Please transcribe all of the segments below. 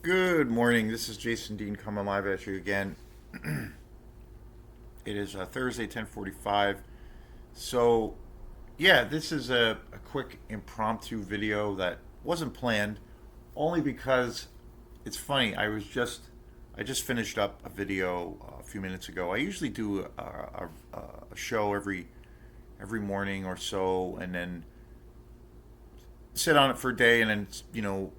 Good morning. This is Jason Dean coming live at you again. It is Thursday, 10:45. So, yeah, this is a quick impromptu video that wasn't planned, only because it's funny. I just finished up a video a few minutes ago. I usually do a show every morning or so, and then sit on it for a day, and then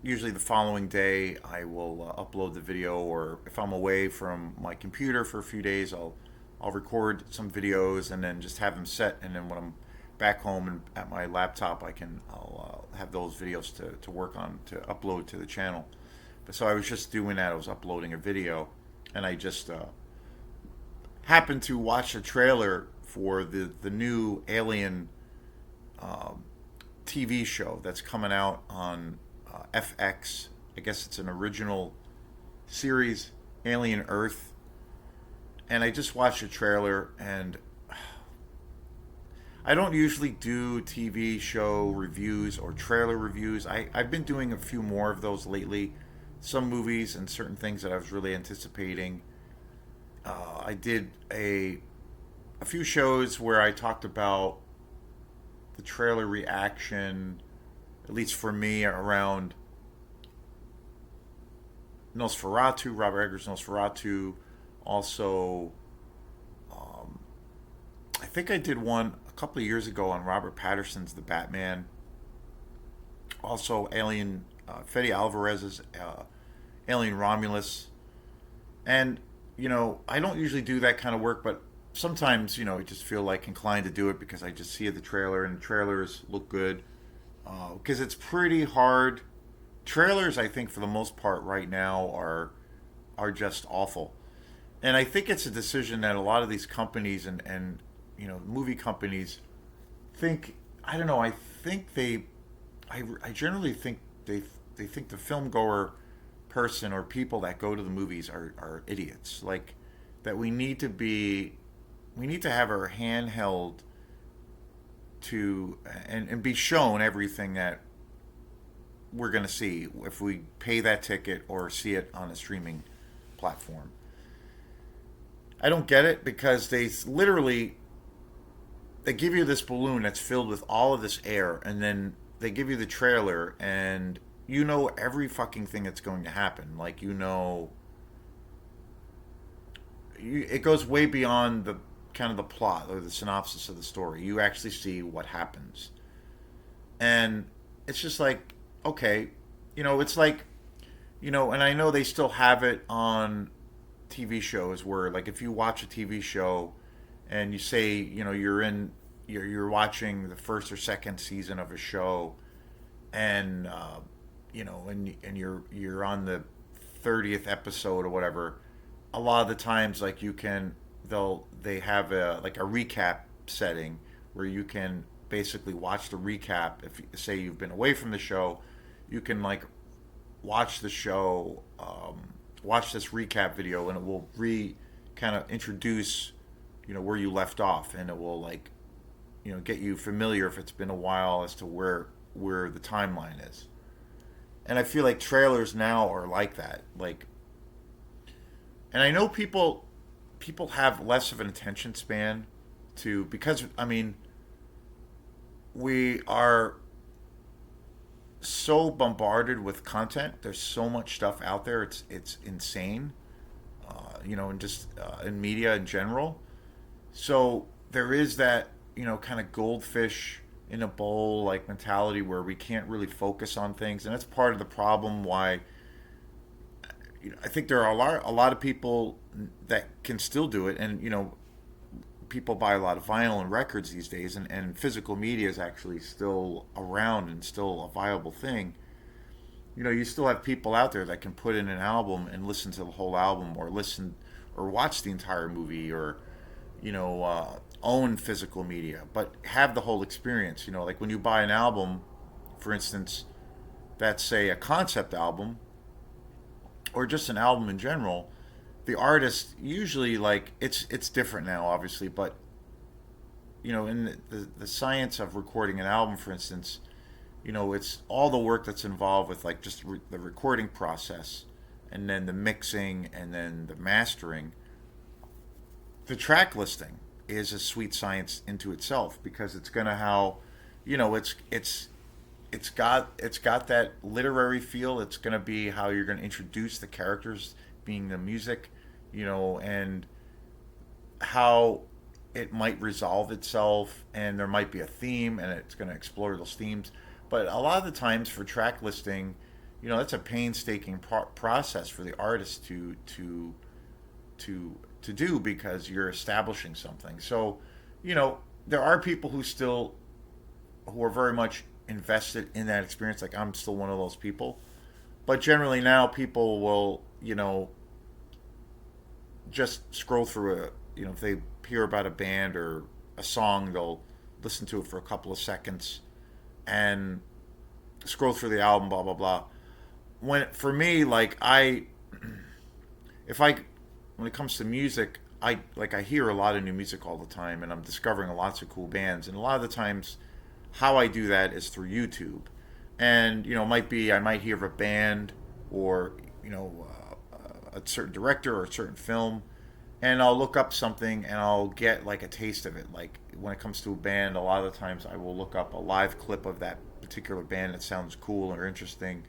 usually the following day I will upload the video, or if I'm away from my computer for a few days, I'll record some videos and then just have them set, and then when I'm back home and at my laptop I'll have those videos to work on to upload to the channel. But so I was just doing that. I was uploading a video, and I just happened to watch a trailer for the new Alien TV show that's coming out on FX. I guess it's an original series, Alien Earth. And I just watched a trailer, and I don't usually do TV show reviews or trailer reviews. I've been doing a few more of those lately. Some movies and certain things that I was really anticipating. I did a few shows where I talked about the trailer reaction, at least for me, around Nosferatu, Robert Eggers' Nosferatu. Also, I think I did one a couple of years ago on Robert Patterson's The Batman. Also, Fede Alvarez's Alien Romulus. And, I don't usually do that kind of work, but sometimes, I just feel like inclined to do it because I just see the trailer, and the trailers look good. Because it's pretty hard. Trailers, I think, for the most part right now are just awful. And I think it's a decision that a lot of these companies and movie companies think. I don't know. I think I generally think they think the film goer person or people that go to the movies are idiots. Like that we need to have our hand held to and be shown everything that we're going to see if we pay that ticket or see it on a streaming platform. I don't get it because they give you this balloon that's filled with all of this air, and then they give you the trailer, and every fucking thing that's going to happen. Like it goes way beyond the kind of the plot or the synopsis of the story. You actually see what happens, and it's just like, okay, it's like, and I know they still have it on TV shows where, like, if you watch a TV show and you say, you're watching the first or second season of a show, and and you're on the 30th episode or whatever. A lot of the times, like, they have a recap setting where you can basically watch the recap. If say you've been away from the show, you can like watch the show, watch this recap video, and it will kind of introduce where you left off, and it will like get you familiar if it's been a while as to where the timeline is. And I feel like trailers now are like that. Like, and I know people have less of an attention span because I mean we are so bombarded with content. There's so much stuff out there. It's insane. And just in media in general. So there is that kind of goldfish in a bowl like mentality where we can't really focus on things, and that's part of the problem. Why I think there are a lot of people that can still do it, and people buy a lot of vinyl and records these days, and physical media is actually still around and still a viable thing. You still have people out there that can put in an album and listen to the whole album, or watch the entire movie, or own physical media, but have the whole experience. Like when you buy an album, for instance, that's say a concept album or just an album in general, the artist usually, like, it's different now, obviously, but in the science of recording an album, for instance, it's all the work that's involved with like just the recording process, and then the mixing, and then the mastering. The track listing is a sweet science into itself, because it's gonna how, it's got that literary feel. It's gonna be how you're gonna introduce the characters, being the music, and how it might resolve itself, and there might be a theme, and it's going to explore those themes. But a lot of the times for track listing, that's a painstaking process for the artist to do, because you're establishing something. So, there are people who are very much invested in that experience. Like, I'm still one of those people. But generally now, people will, just scroll through if they hear about a band or a song, they'll listen to it for a couple of seconds and scroll through the album, blah blah blah. When for me, like, if I when it comes to music, I hear a lot of new music all the time, and I'm discovering lots of cool bands, and a lot of the times, how I do that is through YouTube, and it might be I might hear of a band, or a certain director or a certain film, and I'll look up something and I'll get like a taste of it. Like, when it comes to a band, a lot of the times I will look up a live clip of that particular band that sounds cool or interesting,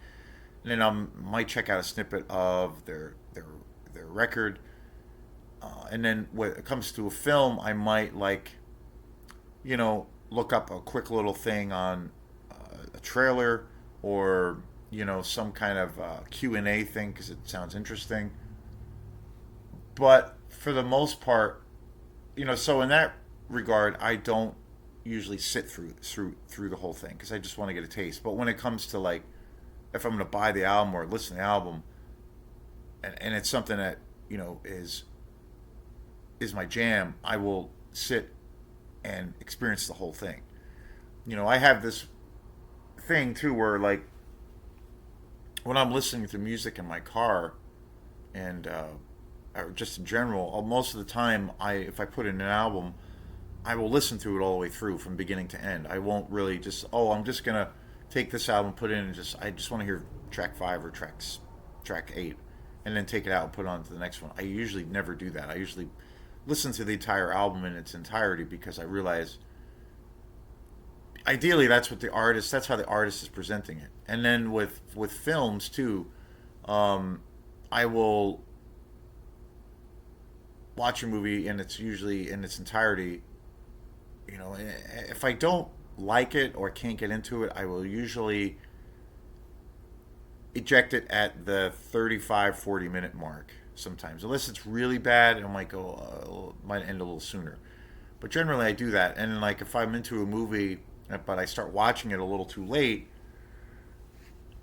and then I might check out a snippet of their record. And then when it comes to a film, I might look up a quick little thing on a trailer, or some kind of Q&A thing, because it sounds interesting. But for the most part, so in that regard, I don't usually sit through the whole thing, because I just want to get a taste. But when it comes to, like, if I'm going to buy the album or listen to the album, and it's something that is my jam, I will sit and experience the whole thing. I have this thing too, where, like, when I'm listening to music in my car, and or just in general, most of the time, if I put in an album, I will listen to it all the way through from beginning to end. I won't really just, I'm just gonna take this album, put it in, and I just want to hear track 5 or track 8, and then take it out and put it on to the next one. I usually never do that. I usually listen to the entire album in its entirety, because I realize, ideally, that's how the artist is presenting it. And then with films too, I will watch a movie, and it's usually in its entirety. If I don't like it or can't get into it, I will usually eject it at the 35-40 minute mark sometimes. Unless it's really bad, it might might end a little sooner. But generally, I do that. And like, if I'm into a movie, but I start watching it a little too late,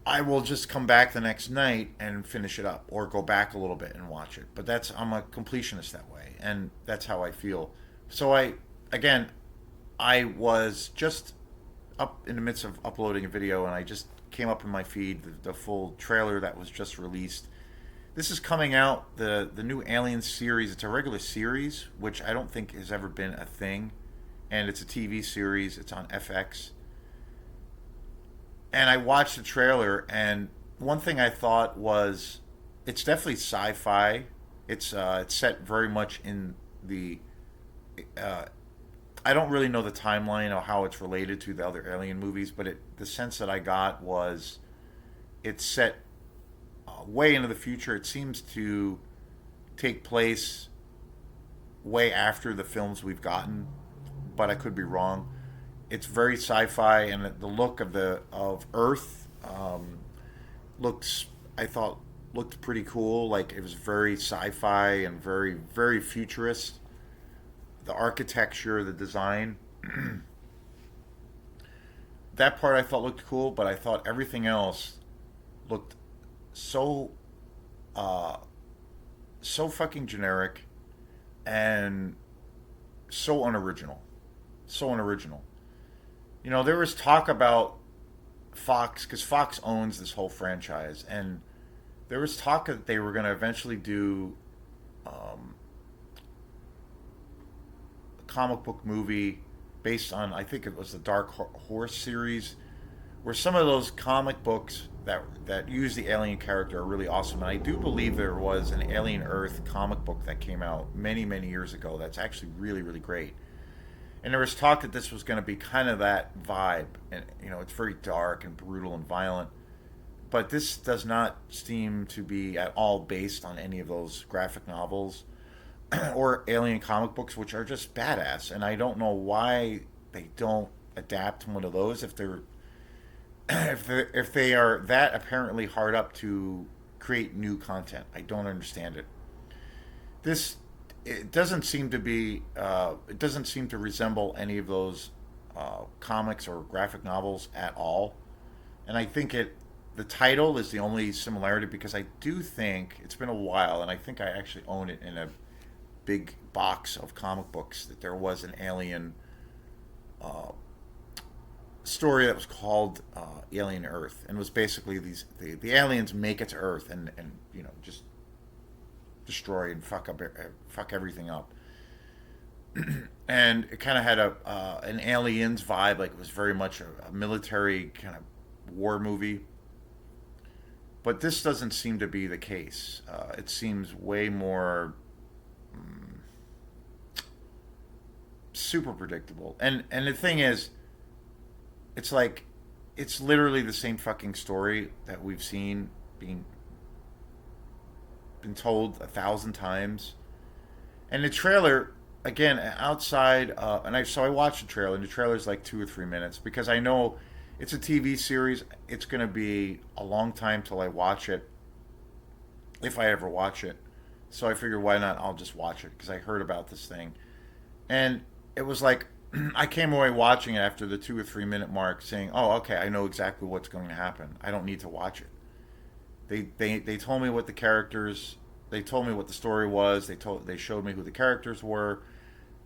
I will just come back the next night and finish it up, or go back a little bit and watch it. But I'm a completionist that way, and that's how I feel. So again, I was just up in the midst of uploading a video, and I just came up in my feed the full trailer that was just released. This is coming out, the new Alien series. It's a regular series, which I don't think has ever been a thing, and it's a TV series. It's on FX. And I watched the trailer, and one thing I thought was, it's definitely sci-fi. It's set very much in the. I don't really know the timeline or how it's related to the other Alien movies, but the sense that I got was, it's set way into the future. It seems to take place way after the films we've gotten, but I could be wrong. It's very sci-fi, and the look of Earth looks I thought looked pretty cool. Like, it was very sci-fi and very very futurist. The architecture, the design, that part I thought looked cool, but I thought everything else looked so so fucking generic, and so unoriginal. So unoriginal. There was talk about Fox, because Fox owns this whole franchise, and there was talk that they were going to eventually do a comic book movie based on, I think it was the Dark Horse series, where some of those comic books that use the alien character are really awesome. And I do believe there was an Alien Earth comic book that came out many years ago that's actually really great. And there was talk that this was going to be kind of that vibe, and it's very dark and brutal and violent. But this does not seem to be at all based on any of those graphic novels or alien comic books, which are just badass. And I don't know why they don't adapt one of those if they're if they are that apparently hard up to create new content. I don't understand it. This it doesn't seem to be it doesn't seem to resemble any of those comics or graphic novels at all. And I think the title is the only similarity because I do think it's been a while, and I think I actually own it in a big box of comic books that there was an alien uh, story that was called Alien Earth, and was basically the aliens make it to Earth and just destroy and fuck everything up. And it kind of had a an aliens vibe, like it was very much a military kind of war movie. But this doesn't seem to be the case. It seems way more super predictable. And the thing is, it's like it's literally the same fucking story that we've seen being been told 1,000 times. And the trailer, again, outside, I watched the trailer, and the trailer's like 2 or 3 minutes because I know it's a TV series. It's gonna be a long time till I watch it, if I ever watch it. So I figured, why not? I'll just watch it because I heard about this thing, and it was like I came away watching it after the 2 or 3 minute mark, saying, "Oh, okay, I know exactly what's going to happen. I don't need to watch it." They told me what the characters. They told me what the story was. They showed me who the characters were.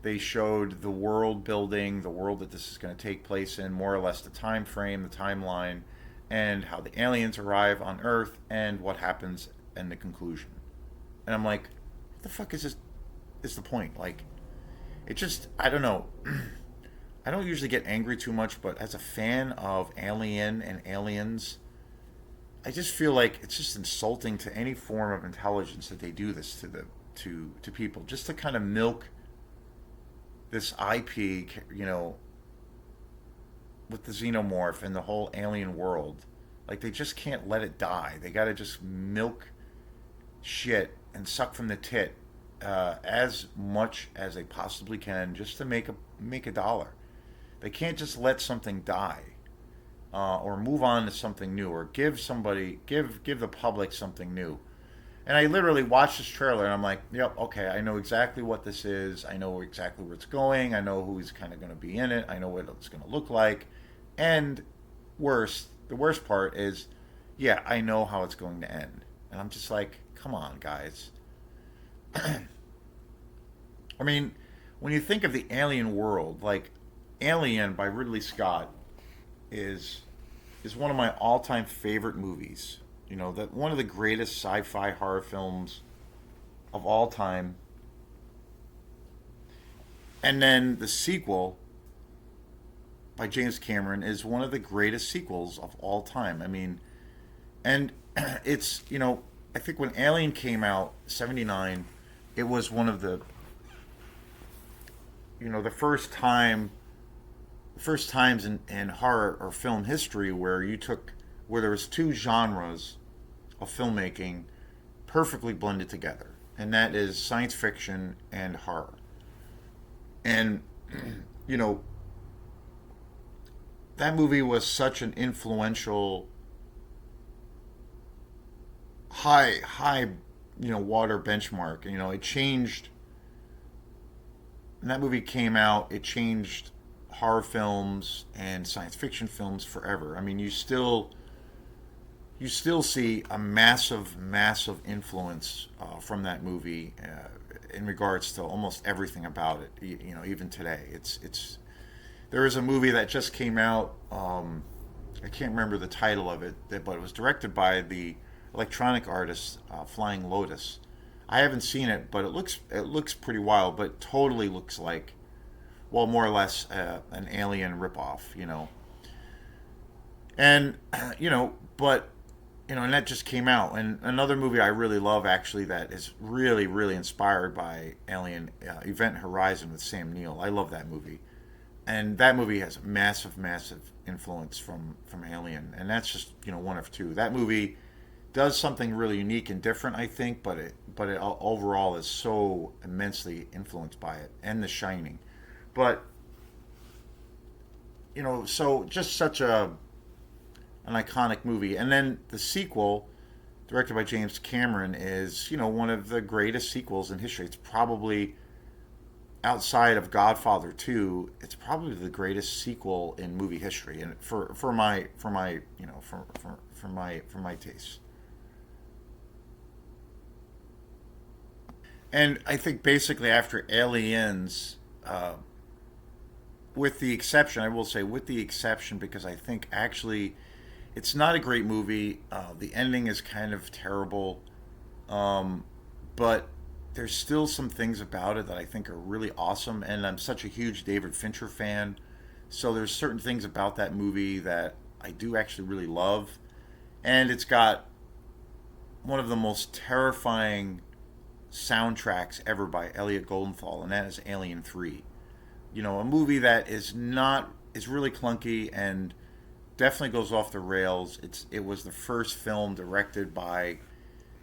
They showed the world building, the world that this is going to take place in, more or less the time frame, the timeline, and how the aliens arrive on Earth and what happens in the conclusion. And I'm like, what the fuck is this? Is the point? Like, it just, I don't know. I don't usually get angry too much, but as a fan of Alien and Aliens, I just feel like it's just insulting to any form of intelligence that they do this to people, just to kind of milk this IP, with the xenomorph and the whole alien world. Like, they just can't let it die. They got to just milk shit and suck from the tit as much as they possibly can just to make a dollar. They can't just let something die, or move on to something new, or give the public something new. And I literally watched this trailer and I'm like, yep, okay, I know exactly what this is. I know exactly where it's going. I know who's kind of going to be in it. I know what it's going to look like. And the worst part is, yeah, I know how it's going to end. And I'm just like, come on, guys. I mean, when you think of the alien world, like Alien by Ridley Scott is one of my all-time favorite movies. That one of the greatest sci-fi horror films of all time. And then the sequel by James Cameron is one of the greatest sequels of all time. I mean, and it's, I think when Alien came out, 79, it was one of the first times in horror or film history where there was two genres of filmmaking perfectly blended together, and that is science fiction and horror. And you know that movie was such an influential high water benchmark. It changed. When that movie came out, it changed horror films and science fiction films forever. I mean, you still see a massive influence from that movie in regards to almost everything about it. Even today, it's there is a movie that just came out. I can't remember the title of it, but it was directed by the electronic artist Flying Lotus. I haven't seen it, but it looks pretty wild. But totally looks like, well, more or less an Alien ripoff. And but and that just came out. And another movie I really love, actually, that is really, really inspired by Alien, Event Horizon with Sam Neill. I love that movie, and that movie has massive, massive influence from Alien, and that's just one of two. That movie does something really unique and different, I think, but it overall is so immensely influenced by it and The Shining. But so just such a an iconic movie. And then the sequel, directed by James Cameron, is one of the greatest sequels in history. It's probably outside of Godfather 2, it's probably the greatest sequel in movie history, and for my for my taste. And I think basically after Aliens, with the exception, I will say, with the exception, because I think actually it's not a great movie. The ending is kind of terrible, um, but there's still some things about it that I think are really awesome. And I'm such a huge David Fincher fan, so there's certain things about that movie that I do actually really love. And it's got one of the most terrifying soundtracks ever by Elliot Goldenthal, and that is Alien 3. A movie that is really clunky and definitely goes off the rails. It was the first film directed by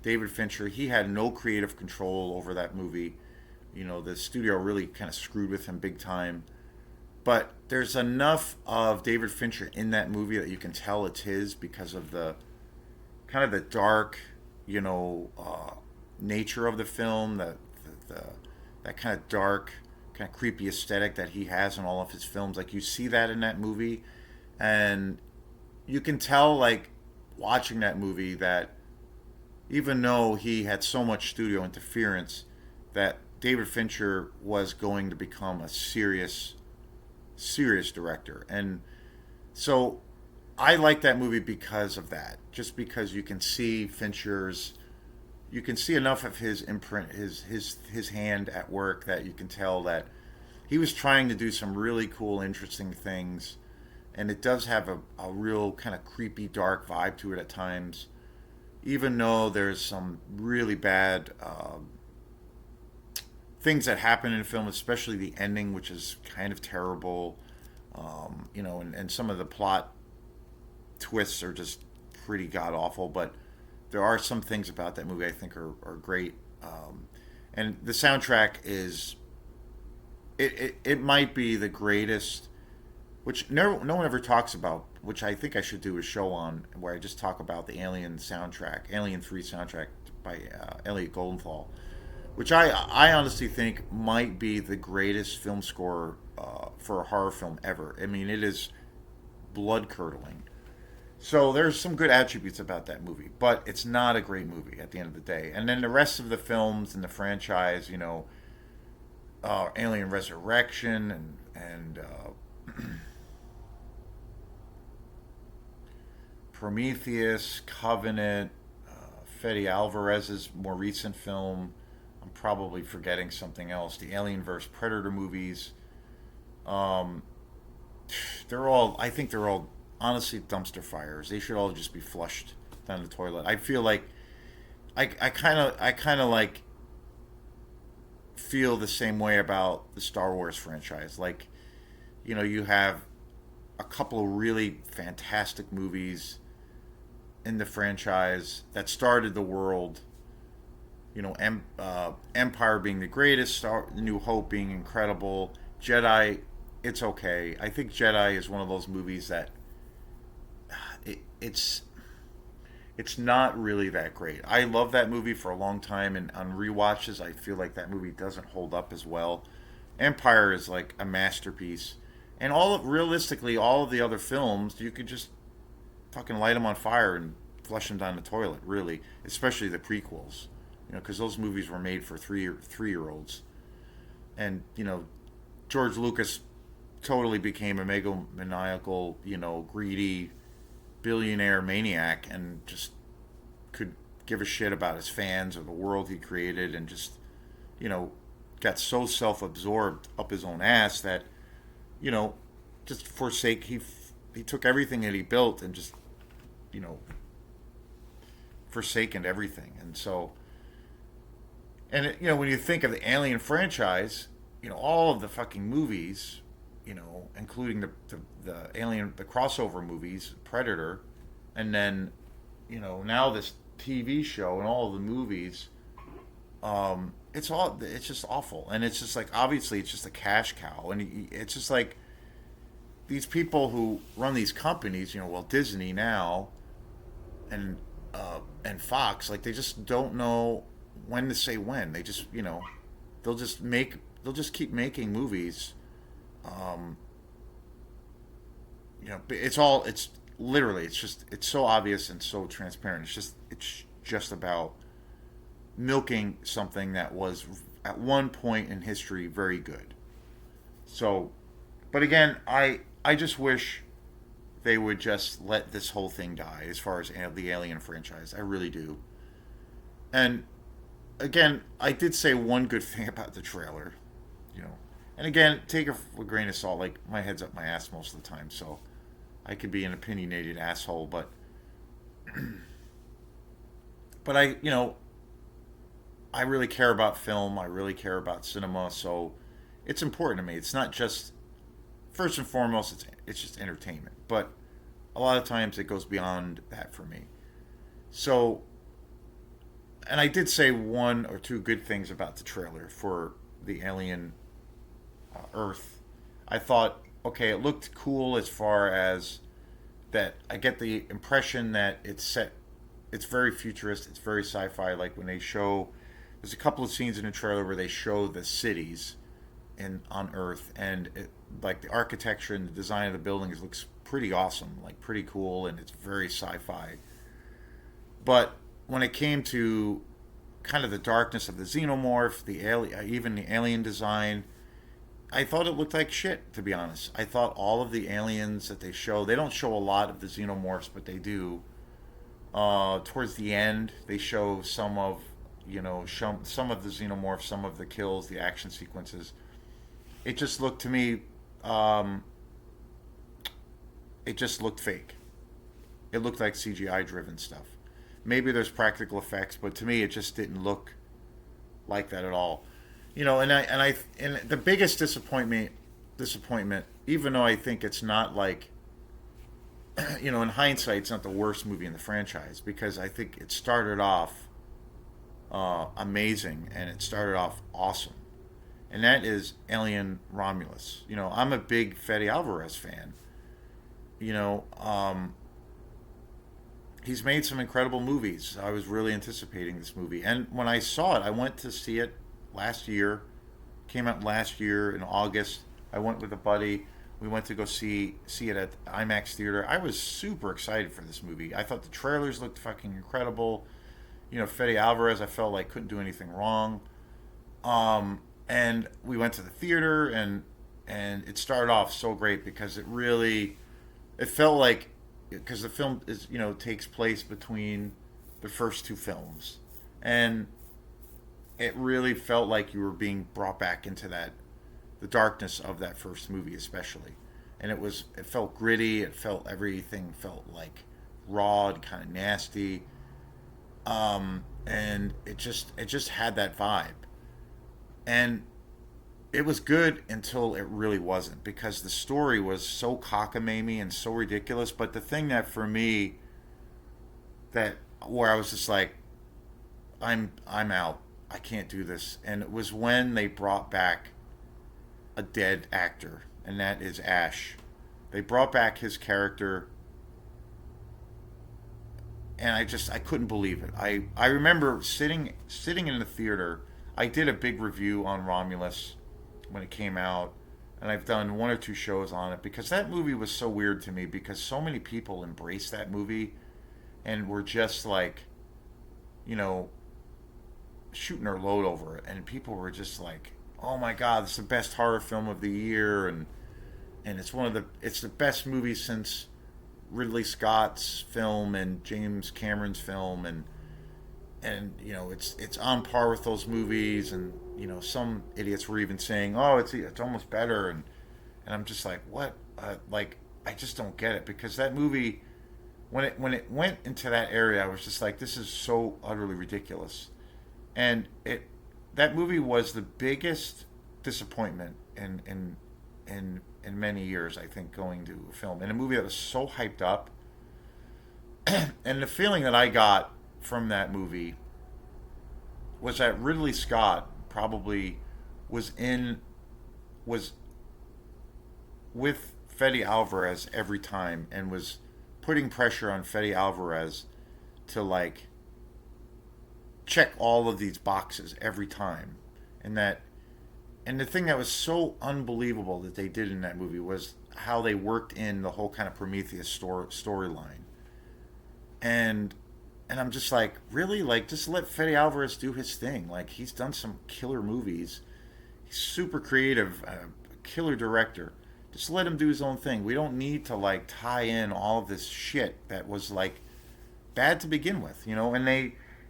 David Fincher. He had no creative control over that movie. The studio really kind of screwed with him big time. But there's enough of David Fincher in that movie that you can tell it's his because of the kind of the dark, nature of the film, the that kind of dark, kind of creepy aesthetic that he has in all of his films. Like, you see that in that movie, and you can tell, like, watching that movie, that even though he had so much studio interference, that David Fincher was going to become a serious, serious director. And so I like that movie because of that. Just because you can see enough of his imprint, his hand at work, that you can tell that he was trying to do some really cool, interesting things. And it does have a real kind of creepy, dark vibe to it at times, even though there's some really bad things that happen in the film, especially the ending, which is kind of terrible. And some of the plot twists are just pretty god awful. But there are some things about that movie I think are great. And the soundtrack is, it might be the greatest, which no one ever talks about, which I think I should do a show on, where I just talk about the Alien soundtrack, Alien 3 soundtrack by Elliot Goldenthal, which I honestly think might be the greatest film score for a horror film ever. I mean, it is blood curdling. So there's some good attributes about that movie, but it's not a great movie at the end of the day. And then the rest of the films in the franchise, Alien Resurrection and Prometheus, Covenant, Fede Alvarez's more recent film. I'm probably forgetting something else. The Alien vs Predator movies. Um, I think they're all honestly dumpster fires. They should all just be flushed down the toilet. I feel like I kind of like feel the same way about the Star Wars franchise. Like, you have a couple of really fantastic movies in the franchise that started the world. Empire being the greatest, New Hope being incredible, Jedi, it's okay. I think Jedi is one of those movies that it, it's it's not really that great. I love that movie for a long time, and on rewatches, I feel like that movie doesn't hold up as well. Empire is like a masterpiece, and realistically, all of the other films, you could just fucking light them on fire and flush them down the toilet. Really, especially the prequels, because those movies were made for three year olds, and George Lucas totally became a megalomaniacal, greedy billionaire maniac, and just could give a shit about his fans or the world he created, and just you know got so self-absorbed up his own ass that you know just forsake he took everything that he built and just, you know, forsaken everything. And so, and it, when you think of the Alien franchise, all of the fucking movies, including the Alien, the crossover movies, Predator, and then, now this TV show and all of the movies, it's just awful. And it's just like, obviously it's just a cash cow. And it's just like these people who run these companies, well, Disney now, and Fox, like, they just don't know when to say when. They just, they'll just make, they'll just keep making movies. Um, it's literally, it's so obvious and so transparent. It's just about milking something that was at one point in history very good. So, but again, I just wish they would just let this whole thing die as far as the Alien franchise. I really do. And again, I did say one good thing about the trailer, you know. And again, take it with a grain of salt. Like, my head's up my ass most of the time, so I could be an opinionated asshole, but I really care about film. I really care about cinema, so it's important to me. It's not just, first and foremost, it's just entertainment, but a lot of times it goes beyond that for me. So, and I did say one or two good things about the trailer for the Alien Earth. I thought, okay, it looked cool as far as that. I get the impression that it's set, it's very futurist, it's very sci-fi. Like when they show, there's a couple of scenes in the trailer where they show the cities in on Earth, and like the architecture and the design of the buildings looks pretty awesome, like pretty cool, and it's very sci-fi. But when it came to kind of the darkness of the xenomorph, the alien, even the alien design, I thought it looked like shit. To be honest, I thought all of the aliens that they show, they don't show a lot of the xenomorphs, but they do. Towards the end, they show some of the xenomorphs, some of the kills, the action sequences. It just looked to me, it just looked fake. It looked like CGI driven stuff. Maybe there's practical effects, but to me, it just didn't look like that at all. And the biggest disappointment, even though I think it's not like, in hindsight, it's not the worst movie in the franchise, because I think it started off amazing, and it started off awesome, and that is Alien Romulus. I'm a big Fede Alvarez fan. You know, he's made some incredible movies. I was really anticipating this movie, and when I saw it, I went to see it last year. Came out last year in August. I went with a buddy. We went to go see it at IMAX theater. I was super excited for this movie. I thought the trailers looked fucking incredible. Fede Alvarez, I felt like couldn't do anything wrong. And we went to the theater, and it started off so great because it felt like, because the film is, takes place between the first two films, and it really felt like you were being brought back into the darkness of that first movie, especially. And it felt gritty. Everything felt like raw and kind of nasty. And it just had that vibe. And it was good until it really wasn't, because the story was so cockamamie and so ridiculous. But the thing that for me, that where I was just like, I'm out. I can't do this. And it was when they brought back a dead actor, and that is Ash. They brought back his character, and I couldn't believe it. I remember sitting in the theater. I did a big review on Romulus when it came out, and I've done one or two shows on it, because that movie was so weird to me, because so many people embraced that movie and were just like, shooting their load over it, and people were just like, "Oh my god, it's the best horror film of the year," and it's the best movie since Ridley Scott's film and James Cameron's film, and it's on par with those movies, and some idiots were even saying, "Oh, it's almost better," and I'm just like, what? Like, I just don't get it because that movie, when it went into that area, I was just like, this is so utterly ridiculous. And that movie was the biggest disappointment in many years. I think going to a film and a movie that was so hyped up, and the feeling that I got from that movie was that Ridley Scott probably was in was with Fede Alvarez every time and was putting pressure on Fede Alvarez to like check all of these boxes every time. And that and the thing that was so unbelievable that they did in that movie was how they worked in the whole kind of Prometheus storyline. And I'm just like, really? Like just let Fede Alvarez do his thing. Like he's done some killer movies. He's super creative, killer director. Just let him do his own thing. We don't need to like tie in all of this shit that was like bad to begin with, you know. And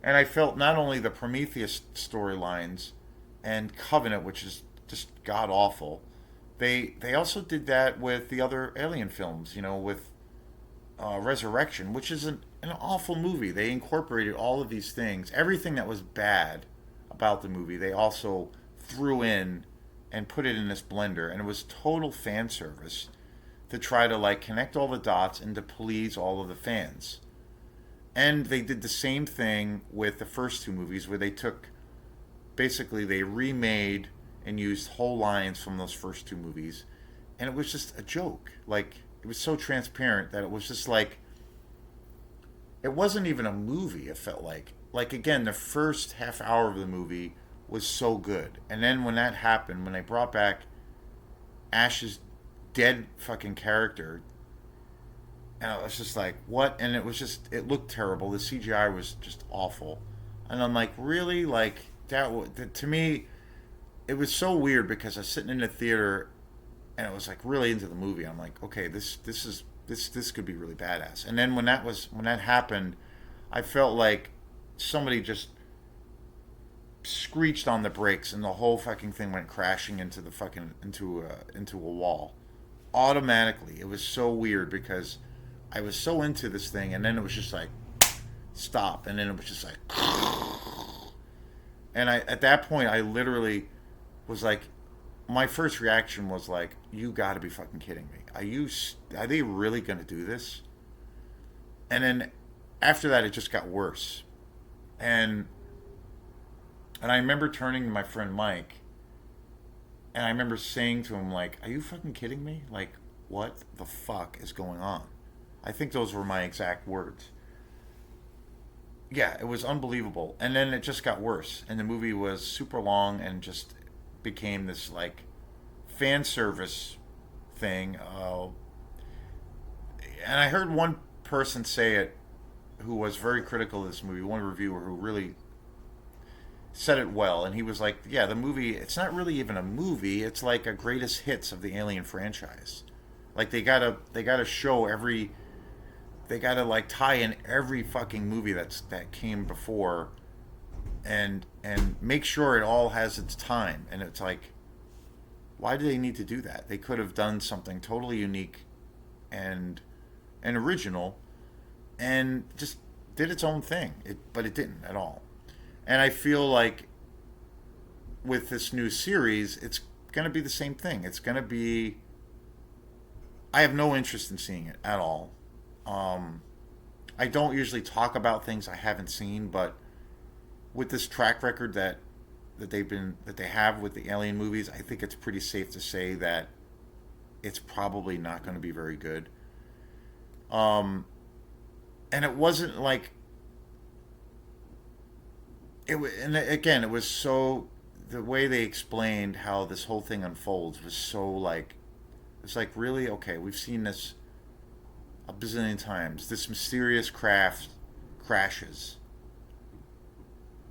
I felt not only the Prometheus storylines and Covenant, which is just god awful. They also did that with the other Alien films, you know, with Resurrection, which is an awful movie. They incorporated all of these things, everything that was bad about the movie. They also threw in and put it in this blender, and it was total fan service to try to like connect all the dots and to please all of the fans. And they did the same thing with the first two movies, where they took basically they remade and used whole lines from those first two movies, and it was just a joke. Like it was so transparent that it was just like it wasn't even a movie. It felt like again the first half hour of the movie was so good, and then when that happened, when they brought back Ash's dead fucking character, and I was just like, what? And it looked terrible. The CGI was just awful, and I'm like, really? Like to me, it was so weird because I was sitting in the theater, and I was like really into the movie. I'm like, okay, this could be really badass. And then when that happened, I felt like somebody just screeched on the brakes, and the whole fucking thing went crashing into the fucking into a wall automatically. It was so weird because I was so into this thing, and then it was just like stop, and then it was just like, and I at that point I literally was like, my first reaction was like, you got to be fucking kidding me. Are they really going to do this? And then after that, it just got worse. And I remember turning to my friend Mike, and I remember saying to him like, "Are you fucking kidding me? Like, what the fuck is going on?" I think those were my exact words. Yeah, it was unbelievable. And then it just got worse, and the movie was super long and just became this like fan service thing. And I heard one person say it who was very critical of this movie, one reviewer who really said it well, and he was like, yeah, the movie, it's not really even a movie, it's like a greatest hits of the Alien franchise. Like they gotta show every, they gotta like tie in every fucking movie that came before, and make sure it all has its time. And it's like, why do they need to do that? They could have done something totally unique and original, and just did its own thing. But it didn't at all. And I feel like with this new series, it's going to be the same thing. It's going to be. I have no interest in seeing it at all. I don't usually talk about things I haven't seen, but with this track record that they have with the Alien movies, I think it's pretty safe to say that it's probably not going to be very good. And it wasn't like and again, it was so the way they explained how this whole thing unfolds was so like it's like really okay. We've seen this a bazillion times. This mysterious craft crashes.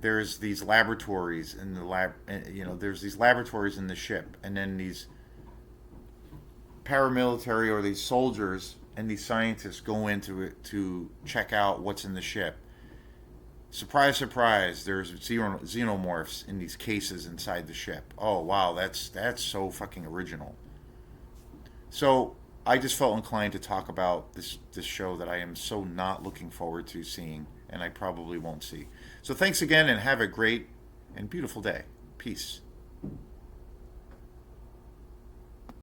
There's these laboratories in the lab. There's these laboratories in the ship, and then these paramilitary or these soldiers and these scientists go into it to check out what's in the ship. Surprise, surprise! There's xenomorphs in these cases inside the ship. Oh wow, that's so fucking original. So I just felt inclined to talk about this show that I am so not looking forward to seeing, and I probably won't see. So thanks again, and have a great and beautiful day. Peace.